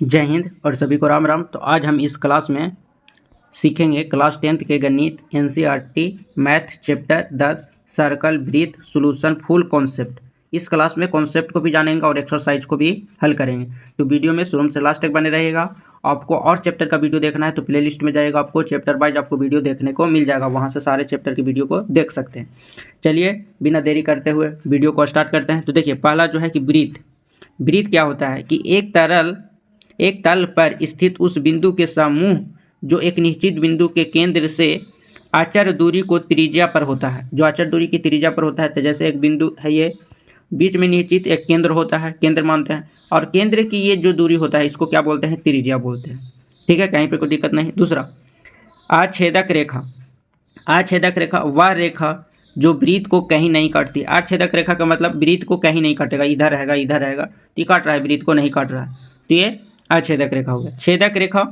जय हिंद और सभी को राम राम। तो आज हम इस क्लास में सीखेंगे क्लास 10th के गणित NCERT math chapter 10 circle brief solution full concept. इस क्लास में कॉन्सेप्ट को भी जानेंगे और एक्सरसाइज को भी हल करेंगे। तो वीडियो में शुरू से लास्ट तक बने रहेगा। आपको और चैप्टर का वीडियो देखना है तो प्लेलिस्ट में जाएगा, आपको चैप्टर वाइज आपको वीडियो देखने को मिल जाएगा, वहाँ से सारे चैप्टर की वीडियो को देख सकते हैं। चलिए बिना देरी करते हुए वीडियो को स्टार्ट करते हैं। तो देखिए पहला जो है कि ब्रीथ क्या होता है कि एक तल पर स्थित उस बिंदु के समूह जो एक निश्चित बिंदु के केंद्र से अचर दूरी को त्रिज्या पर होता है, जो अचर दूरी की त्रिज्या पर होता है। तो जैसे एक बिंदु है, ये बीच में निश्चित एक केंद्र होता है, केंद्र मानते हैं, और केंद्र की ये जो दूरी होता है इसको क्या बोलते हैं, त्रिज्या बोलते हैं। ठीक है, कहीं पे कोई दिक्कत नहीं। दूसरा आच्छेदक रेखा वह रेखा जो वृत्त को कहीं नहीं काटती। आच्छेदक रेखा का मतलब वृत्त को कहीं नहीं काटेगा, इधर रहेगा इधर रहेगा, तो काट रहा है, वृत्त को नहीं काट रहा है, तो ये आच्छेदक रेखा हो गया। छेदक रेखा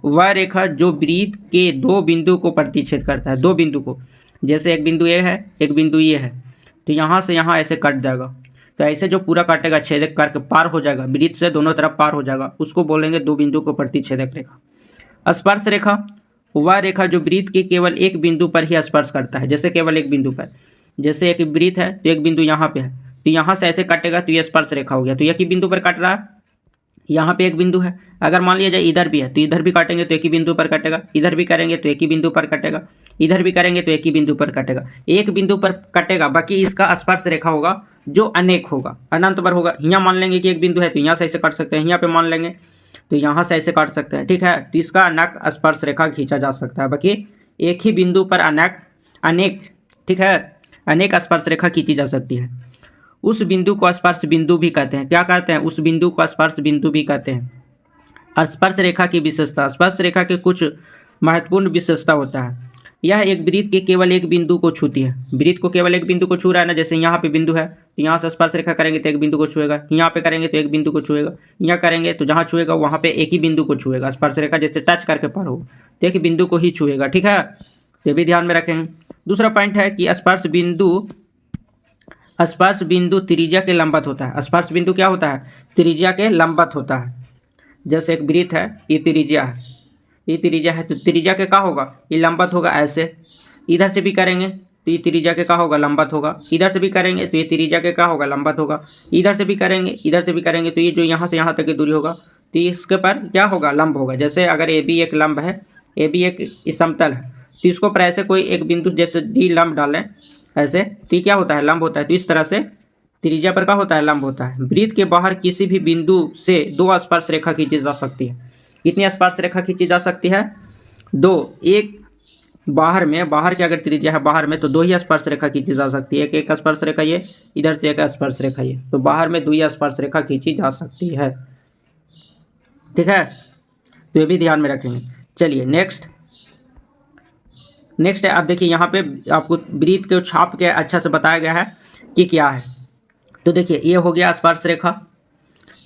वह रेखा जो वृत्त के दो बिंदु को प्रतिच्छेद करता है, दो बिंदु को, जैसे एक बिंदु ये है एक बिंदु ये है, तो यहाँ से यहाँ ऐसे कट जाएगा, तो ऐसे जो पूरा काटेगा छेदक करके पार हो जाएगा, वृत्त से दोनों तरफ पार हो जाएगा, उसको बोलेंगे दो बिंदु को प्रतिच्छेदक रेखा। स्पर्श रेखा वह रेखा जो वृत्त के केवल एक बिंदु पर ही स्पर्श करता है, जैसे केवल एक बिंदु पर, जैसे एक वृत्त है तो एक बिंदु यहाँ पे है, तो यहाँ से ऐसे काटेगा तो ये स्पर्श रेखा हो गया। तो एक ही बिंदु पर काट रहा है, यहाँ पे एक बिंदु है, अगर मान लिया जाए इधर भी है तो इधर भी काटेंगे तो एक ही बिंदु पर कटेगा, इधर भी करेंगे तो एक ही बिंदु पर कटेगा, इधर भी करेंगे तो एक ही बिंदु पर कटेगा, एक बिंदु पर कटेगा, बाकी इसका स्पर्श रेखा होगा जो अनेक होगा, अनंत पर होगा। यहाँ मान लेंगे कि एक बिंदु है तो यहाँ से ऐसे काट सकते हैं, यहाँ पे मान लेंगे तो यहाँ से ऐसे काट सकते हैं। ठीक है, तो इसका अनेक स्पर्श रेखा खींचा जा सकता है, बाकी एक ही बिंदु पर अनेक ठीक है, अनेक स्पर्श रेखा खींची जा सकती है। उस बिंदु को स्पर्श बिंदु भी कहते हैं। क्या कहते हैं? उस बिंदु को स्पर्श बिंदु भी कहते हैं। स्पर्श रेखा की विशेषता, स्पर्श रेखा के कुछ महत्वपूर्ण विशेषता होता है। यह एक वृत्त के केवल एक बिंदु को छूती है, वृत्त को केवल एक बिंदु को छू रहा है ना, जैसे यहाँ पे बिंदु है तो यहाँ से स्पर्श रेखा करेंगे तो एक बिंदु को छुएगा, यहाँ पे करेंगे तो एक बिंदु को छुएगा, यहाँ करेंगे तो जहाँ छुएगा वहाँ पे एक ही बिंदु को छुएगा, स्पर्श रेखा जैसे टच करके पार हो तो एक बिंदु को ही छुएगा। ठीक है, ये भी ध्यान में रखेंगे। दूसरा पॉइंट है कि स्पर्श बिंदु त्रिज्या के लंबवत होता है। स्पर्श बिंदु क्या होता है? त्रिज्या के लंबवत होता है। जैसे एक वृत्त है, ये त्रिज्या है, ये त्रिज्या है, तो त्रिज्या के क्या होगा, ये लंबवत होगा। ऐसे इधर से भी करेंगे तो ये त्रिज्या के क्या होगा, लंबवत होगा। इधर से भी करेंगे तो ये त्रिज्या के क्या होगा, लंबवत होगा। इधर से भी करेंगे तो ये जो यहाँ से यहाँ तक की दूरी होगा तो इसके पर क्या होगा, लंब होगा। जैसे अगर ए बी एक लंब है, ए बी एक समतल है, तो इसको पर ऐसे कोई एक बिंदु जैसे डी लंब डालें ऐसे, तो ये क्या होता है, लंब होता है। तो इस तरह से त्रिज्या पर क्या होता है, लंब होता है। वृत्त के बाहर किसी भी बिंदु से दो स्पर्श रेखा खींची जा सकती है। कितनी स्पर्श रेखा खींची जा सकती है? दो। एक बाहर में, बाहर की अगर त्रिज्या है बाहर में, तो दो ही स्पर्श रेखा खींची जा सकती है। एक स्पर्श रेखा ये, इधर से एक स्पर्श रेखा ये, तो बाहर में दो ही स्पर्श रेखा खींची जा सकती है। ठीक है, तो ये भी ध्यान में रखेंगे। चलिए नेक्स्ट है, आप देखिए यहाँ पे आपको वृत्त के छाप के अच्छा से बताया गया है कि क्या है। तो देखिए ये हो गया स्पर्श रेखा,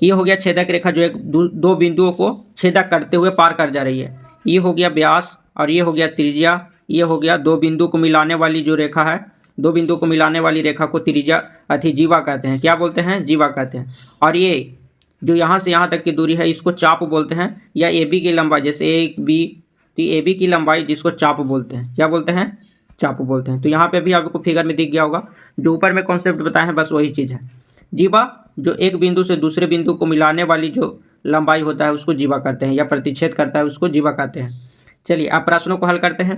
ये हो गया छेदक रेखा जो एक दो बिंदुओं को छेदक करते हुए पार कर जा रही है। ये हो गया व्यास और ये हो गया त्रिज्या। ये हो गया दो बिंदु को मिलाने वाली जो रेखा है, दो बिंदु को मिलाने वाली रेखा को त्रिज्या जीवा कहते हैं। क्या बोलते हैं? जीवा कहते हैं। और ये जो यहाँ से यहाँ तक की दूरी है इसको चाप बोलते हैं, या ए बी की लंबाई, जैसे ए बी, तो ए बी की लंबाई जिसको चाप बोलते हैं। क्या बोलते हैं? चाप बोलते हैं। तो यहाँ पे भी आपको फिगर में दिख गया होगा, जो ऊपर में कॉन्सेप्ट बताए हैं बस वही चीज़ है। जीवा जो एक बिंदु से दूसरे बिंदु को मिलाने वाली जो लंबाई होता है उसको जीवा कहते हैं, या प्रतिच्छेद करता है उसको जीवा कहते हैं। चलिए आप प्रश्नों को हल करते हैं।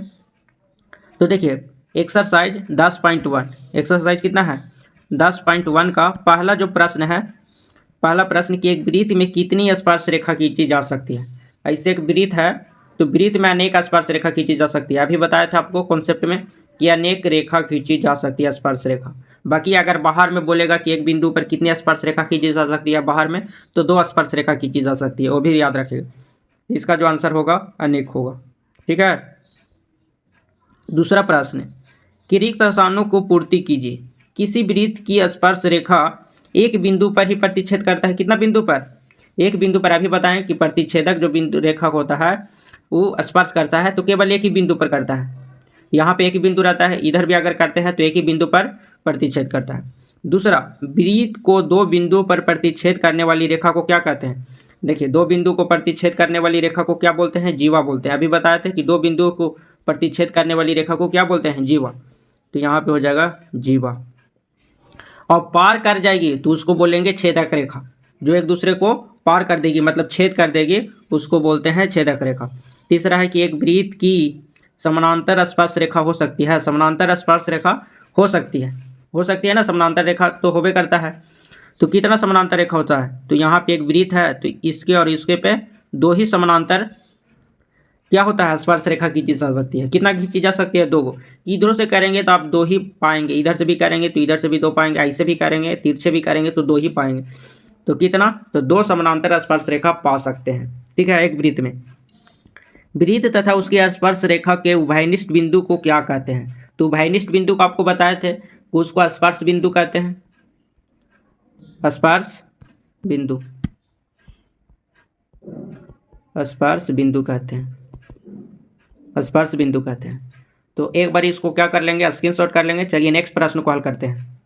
तो देखिए एक्सरसाइज 10.1, एक्सरसाइज कितना है, 10.1 का पहला जो प्रश्न है, पहला प्रश्न कि एक वृत्त में कितनी स्पर्श रेखा खींची जा सकती है। ऐसे एक वृत्त है तो वृत्त में अनेक स्पर्श रेखा खींची जा सकती है। अभी बताया था आपको कॉन्सेप्ट में कि अनेक रेखा खींची जा सकती है, स्पर्श रेखा। बाकी अगर बाहर में बोलेगा कि एक बिंदु पर कितनी स्पर्श रेखा खींची जा सकती है बाहर में, तो दो स्पर्श रेखा खींची जा सकती है, वो भी याद रखिएगा। इसका जो आंसर होगा अनेक होगा। ठीक है, दूसरा प्रश्न कि रिक्त स्थानों को पूर्ति कीजिए। किसी वृत्त की स्पर्श रेखा एक बिंदु पर ही प्रतिच्छेद करता है। कितना बिंदु पर? एक बिंदु पर। अभी बताएं कि प्रतिच्छेदक जो बिंदु रेखा होता है वो स्पर्श करता है तो केवल एक ही बिंदु पर करता है। यहाँ पे एक ही बिंदु रहता है, इधर भी अगर करते हैं तो एक ही बिंदु पर प्रतिच्छेद करता है। दूसरा, वृत्त को दो बिंदुओं पर प्रतिच्छेद करने वाली रेखा को क्या कहते हैं? देखिए, दो बिंदु को प्रतिच्छेद करने वाली रेखा को क्या बोलते हैं? जीवा बोलते हैं। अभी बताए थे कि दो बिंदुओं को प्रतिच्छेद करने वाली रेखा को क्या बोलते हैं? जीवा। तो यहाँ पे हो जाएगा जीवा। और पार कर जाएगी तो उसको बोलेंगे छेदक रेखा। जो एक दूसरे को पार कर देगी मतलब छेद कर देगी उसको बोलते हैं छेदक रेखा। तीसरा है कि एक वृत्त की समानांतर स्पर्श रेखा हो सकती है। समानांतर स्पर्श रेखा हो सकती है ना, समानांतर रेखा तो होबे करता है। तो कितना समानांतर रेखा होता है? तो यहाँ पे एक वृत्त है तो इसके और इसके पे दो ही समानांतर क्या होता है? स्पर्श रेखा खींची जा सकती है। कितना खींची जा सकती है? दो को। इधर से करेंगे तो आप दो ही पाएंगे, इधर से भी करेंगे तो इधर से भी दो पाएंगे, ऐसे भी करेंगे तिरछे भी करेंगे तो दो ही पाएंगे। तो कितना? तो दो समानांतर स्पर्श रेखा पा सकते हैं। ठीक है, एक वृत्त में। वृत्त तथा उसकी स्पर्श रेखा के उभयनिष्ठ बिंदु को क्या कहते हैं? तो उभयनिष्ठ बिंदु को आपको बताए थे, उसको स्पर्श बिंदु कहते हैं। स्पर्श बिंदु, स्पर्श बिंदु कहते हैं, स्पर्श बिंदु कहते हैं। तो एक बार इसको क्या कर लेंगे? स्क्रीनशॉट कर लेंगे। चलिए नेक्स्ट प्रश्न को हल करते हैं।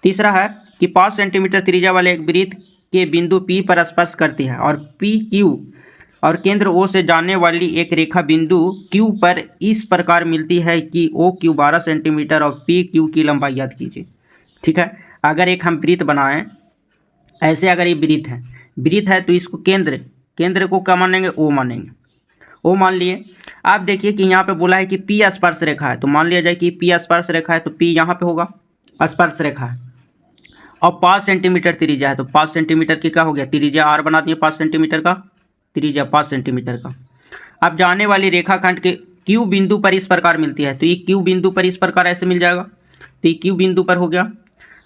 तीसरा है कि 5 सेंटीमीटर त्रिज्या वाले एक वृत्त के बिंदु P पर स्पर्श करती है और PQ और केंद्र O से जाने वाली एक रेखा बिंदु Q पर इस प्रकार मिलती है कि OQ 12 सेंटीमीटर और PQ की लंबाई याद कीजिए। ठीक है, अगर एक हम वृत्त बनाएं ऐसे, अगर ये वृत्त है तो इसको केंद्र को क्या मानेंगे? O मानेंगे। O मान लिए। आप देखिए कि यहाँ पे बोला है कि P स्पर्श रेखा है, तो मान लिया जाए कि P स्पर्श रेखा है तो P यहाँ पे होगा, स्पर्श रेखा है। और 5 सेंटीमीटर त्रिज्या है तो 5 सेंटीमीटर की क्या हो गया? त्रिज्या R बना दिए 5 सेंटीमीटर का, त्रिज्या 5 सेंटीमीटर का। अब जाने वाली रेखाखंड के Q बिंदु पर इस प्रकार मिलती है, तो ये Q बिंदु पर इस प्रकार ऐसे मिल जाएगा, तो ये Q बिंदु पर हो गया।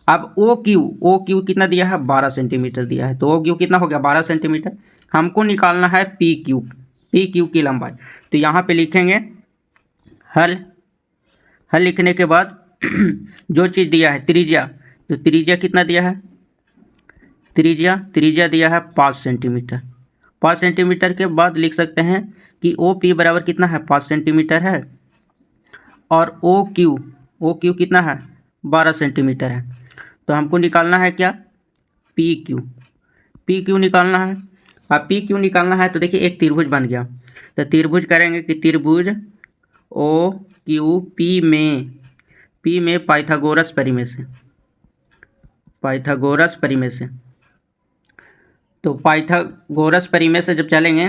अब OQ कितना दिया है? 12 सेंटीमीटर दिया है, तो OQ कितना हो गया? 12 सेंटीमीटर। हमको निकालना है PQ की लंबाई। तो यहाँ पे लिखेंगे हल लिखने के बाद जो चीज़ दिया है त्रिज्या, तो त्रिज्या कितना दिया है? त्रिज्या दिया है 5 सेंटीमीटर। 5 सेंटीमीटर के बाद लिख सकते हैं कि OP बराबर कितना है? 5 सेंटीमीटर है। और OQ कितना है? 12 सेंटीमीटर है। तो हमको निकालना है क्या? PQ निकालना है। अब PQ निकालना है तो देखिए एक त्रिभुज बन गया, तो त्रिभुज करेंगे कि त्रिभुज OQP में पाइथागोरस परिमेय से, तो पाइथागोरस परिमेय से जब चलेंगे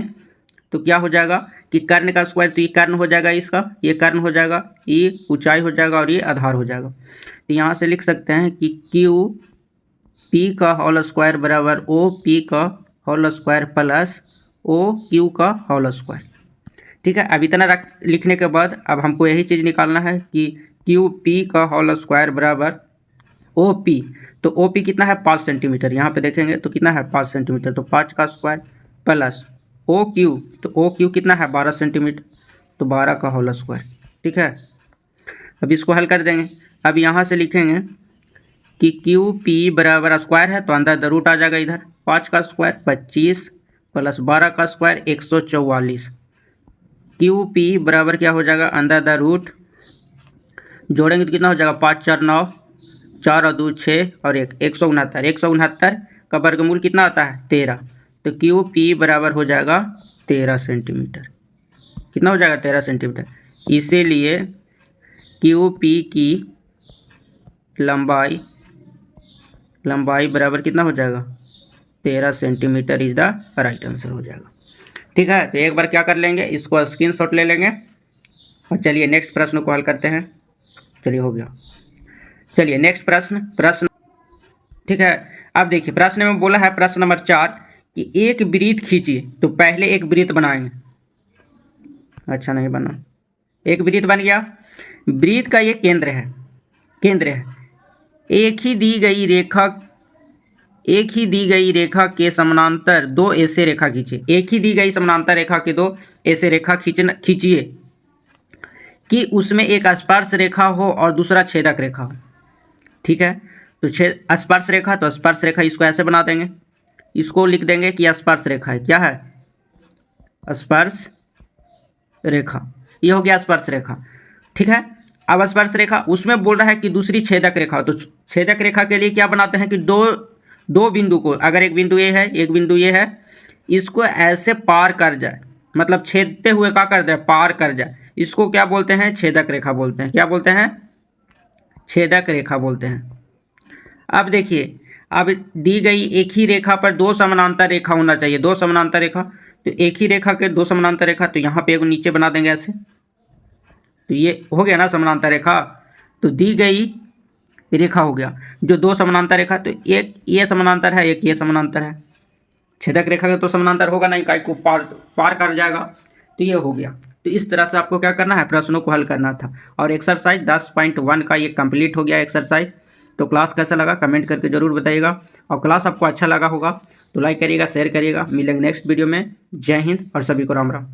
तो क्या हो जाएगा कि कर्ण का स्क्वायर, तो ये कर्ण हो जाएगा इसका, ये कर्ण हो जाएगा, ये ऊंचाई हो जाएगा और ये आधार हो जाएगा। तो यहाँ से लिख सकते हैं कि QP का होल स्क्वायर बराबर OP का होल स्क्वायर प्लस OQ का होल स्क्वायर। ठीक है, अब इतना लिखने के बाद अब हमको यही चीज़ निकालना है कि QP का होल स्क्वायर बराबर OP, तो OP कितना है? 5 सेंटीमीटर। यहाँ पे देखेंगे तो कितना है? 5 सेंटीमीटर, तो 5 का स्क्वायर प्लस OQ, तो OQ कितना है? 12 सेंटीमीटर, तो 12 का होल स्क्वायर। ठीक है, अब इसको हल कर देंगे। अब यहाँ से लिखेंगे कि QP बराबर स्क्वायर है तो अंदर रूट आ जाएगा, इधर 5 का स्क्वायर 25 प्लस 12 का स्क्वायर 144। QP बराबर क्या हो जाएगा? अंदर द रूट जोड़ेंगे तो कितना हो जाएगा? 5 4 9, 4 और 2 6 और 1 169। 169 का वर्गमूल कितना आता है? 13। तो QP बराबर हो जाएगा 13 सेंटीमीटर। कितना हो जाएगा? 13 सेंटीमीटर। इसीलिए QP की लंबाई बराबर कितना हो जाएगा? 13 centimetre is the right answer हो जाएगा। ठीक है, तो एक बार क्या कर लेंगे, इसको स्क्रीनशॉट ले लेंगे और चलिए नेक्स्ट प्रश्न को हल करते हैं। चलिए हो गया। चलिए नेक्स्ट प्रश्न। ठीक है, अब देखिए प्रश्न में बोला है, प्रश्न नंबर 4 कि एक वृत्त खींचिए। तो पहले एक वृत्त बनाएंगे, अच्छा नहीं बना, एक वृत्त बन गया। वृत्त का ये केंद्र है। एक ही दी गई रेखा के समानांतर दो ऐसे रेखा खींचिए। एक ही दी गई समानांतर रेखा के दो ऐसे रेखा खींचिए कि उसमें एक स्पर्श रेखा हो और दूसरा छेदक रेखा हो। ठीक है, तो स्पर्श रेखा, तो स्पर्श रेखा इसको ऐसे बना देंगे, इसको लिख देंगे कि स्पर्श रेखा है। क्या है? स्पर्श रेखा। ये हो गया स्पर्श रेखा। ठीक है, अब स्पर्श रेखा उसमें बोल रहा है कि दूसरी छेदक रेखा, तो छेदक रेखा के लिए क्या बनाते हैं कि दो बिंदु को, अगर एक बिंदु ये है एक बिंदु ये है, इसको ऐसे पार कर जाए, मतलब छेदते हुए क्या कर दे, पार कर जाए, इसको क्या बोलते हैं, छेदक रेखा बोलते हैं। क्या बोलते हैं, छेदक रेखा बोलते हैं। अब देखिए, अब दी गई एक ही रेखा पर दो समानांतर रेखा होना चाहिए, दो समानांतर रेखा, तो एक ही रेखा के दो समानांतर रेखा, तो यहाँ पे एक नीचे बना देंगे ऐसे, तो ये हो गया ना समानांतर रेखा। तो दी गई रेखा हो गया जो दो समानांतर रेखा, तो एक ये समानांतर है, एक ये समानांतर है, छेदक रेखा के तो समानांतर होगा नहीं, काय को पार कर जाएगा, तो ये हो गया। तो इस तरह से आपको क्या करना है, प्रश्नों को हल करना था। और एक्सरसाइज 10.1 का ये कंप्लीट हो गया एक्सरसाइज। तो क्लास कैसा लगा कमेंट करके ज़रूर बताइएगा, और क्लास आपको अच्छा लगा होगा तो लाइक करिएगा, शेयर करिएगा। मिलेंगे नेक्स्ट वीडियो में। जय हिंद और सभी को राम राम।